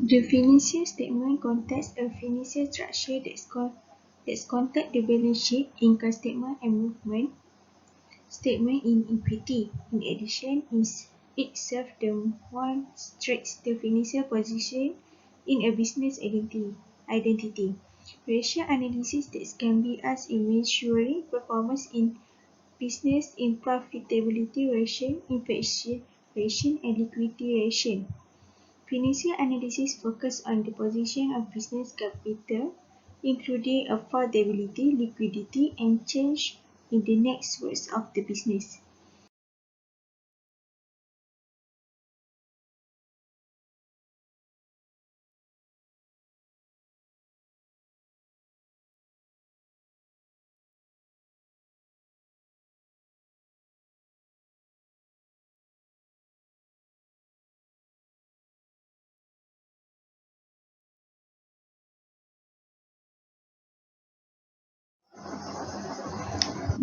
The financial statement contains a financial structure that contains the balance sheet, income statement, and movement statement in equity. In addition, it serves the demonstrates the financial position in a business identity. Ratio analysis that can be used in measuring performance in business in profitability ratio, inflation ratio, and liquidity ratio. Financial analysis focuses on the position of business capital, including affordability, liquidity, and change in the net worth of the business.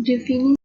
The financial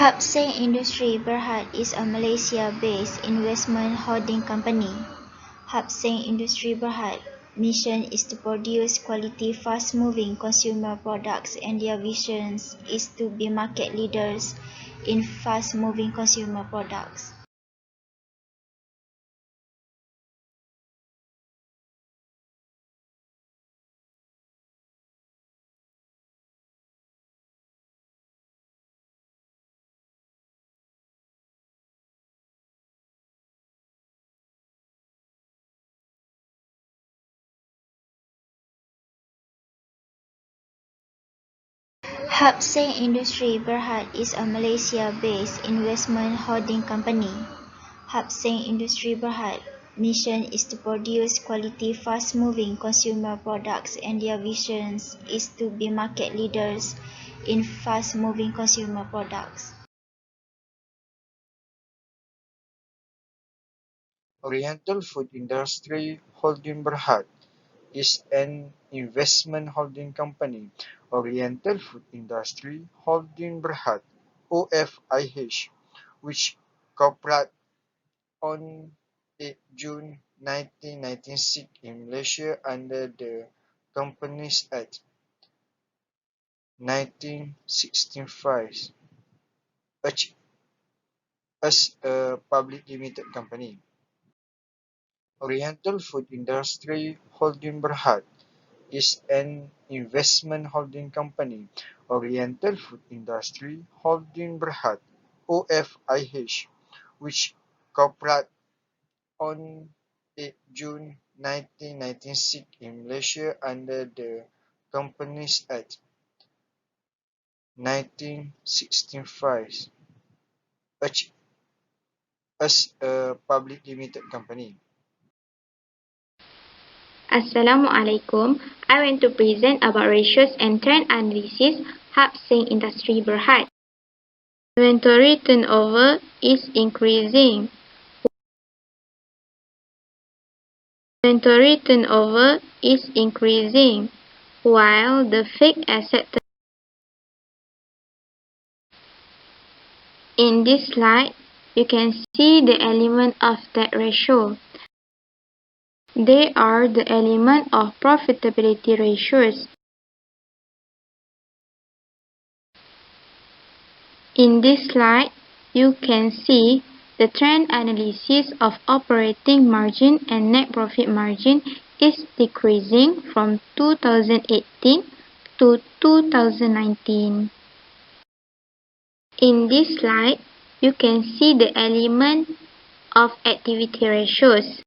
Hub Seng Industry Berhad is a Malaysia-based investment holding company. Hub Seng Industry Berhad mission is to produce quality fast-moving consumer products and their vision is to be market leaders in fast-moving consumer products. Hub Seng Industry Berhad is a Malaysia-based investment holding company. Hub Seng Industry Berhad mission is to produce quality fast-moving consumer products and their vision is to be market leaders in fast-moving consumer products. Oriental Food Industry Holding Berhad is an investment holding company. Oriental Food Industry Holding Berhad (OFIH), which corporate on 8 June 1996 in Malaysia under the Companies Act 1965 as a public limited company. Oriental Food Industry Holding Berhad is an investment holding company. Oriental Food Industry Holding Berhad (OFIH), which corporate on 8 June 1996 in Malaysia under the Companies Act 1965 as a public limited company. Assalamualaikum. I want to present about ratios and trend analysis Hub Seng Industry Berhad. Inventory turnover is increasing. Inventory turnover is increasing while the fixed asset in this slide you can see the element of that ratio. They are the element of profitability ratios. In this slide, you can see the trend analysis of operating margin and net profit margin is decreasing from 2018 to 2019. In this slide, you can see the element of activity ratios.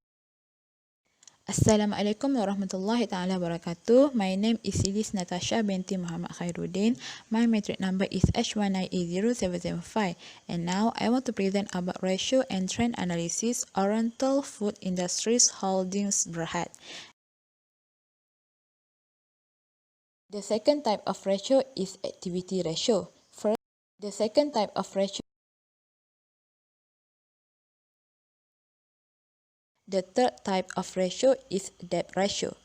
Assalamualaikum warahmatullahi taala wabarakatuh. My name is Silis Natasha binti Muhammad Khairuddin. My matric number is H1980775. And now I want to present about ratio and trend analysis Oriental Food Industries Holdings Berhad. The second type of ratio is activity ratio. First, the second type of ratio. The third type of ratio is debt ratio.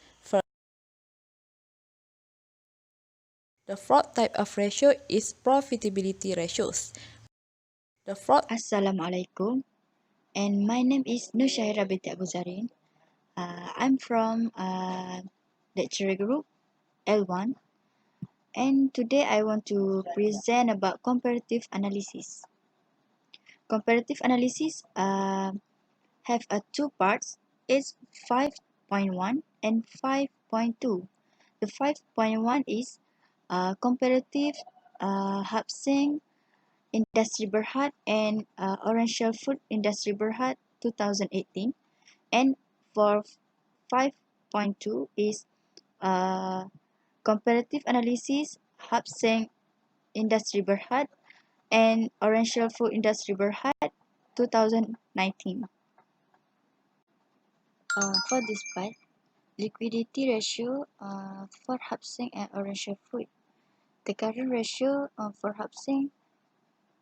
The fourth type of ratio is profitability ratios. Assalamualaikum, and my name is Nushaira binti Abu Zarin. I'm from lecturer group L1, and today I want to present about comparative analysis. Comparative analysis have two parts. It's 5.1 and 5.2. The 5.1 is comparative Hap Seng Industry Berhad and Orange Shell Food Industry Berhad 2018. And for 5.2 is comparative analysis Hap Seng Industry Berhad and Orange Shell Food Industry Berhad 2019. For this part, liquidity ratio for Hap Seng and Orange Shell Food. The current ratio for Hap Seng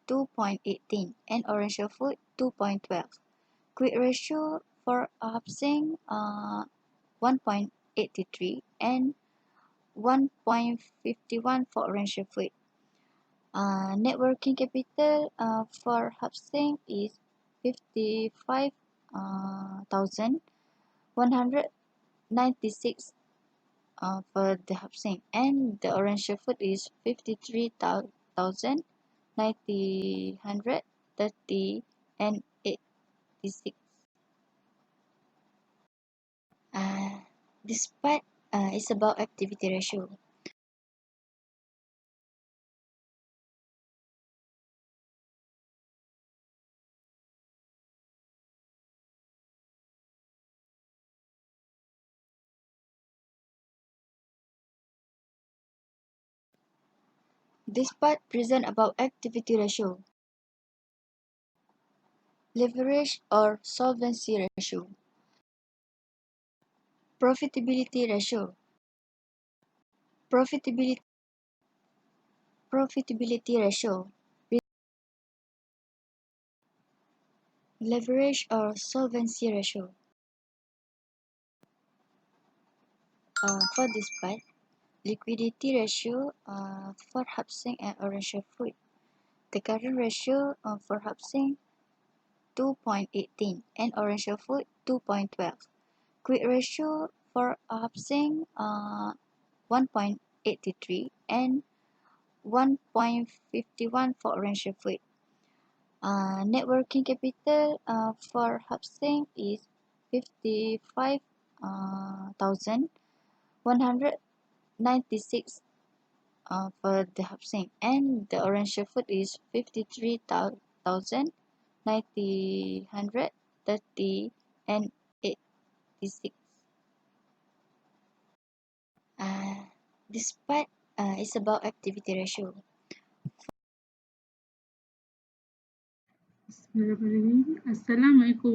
2.18 and Orange Shell Food 2.12. Quick ratio for Hap Seng 1.83 and 1.51 for Orange Shell Food. Net working capital for Hap Seng is 55,196 for the Hap Seng, and the Orange Shell Food is 53,930 and 86. This part is about activity ratio. This part present about activity ratio. Leverage or solvency ratio. Profitability ratio. Profitability ratio. Leverage or solvency ratio. For this part, liquidity ratio for Hap Seng and Orange Shell Food. The current ratio for Hap Seng 2.18 and Orange Shell Food 2.12. Quick ratio for Hap Seng 1.83 and 1.51 for Orange Shell Food. Net working capital for Hap Seng is 55,196 for the Hap Seng, and the Orange Shell Food is 53,930 and 86. This part is about activity ratio. Bismillahirrahmanirrahim. Assalamualaikum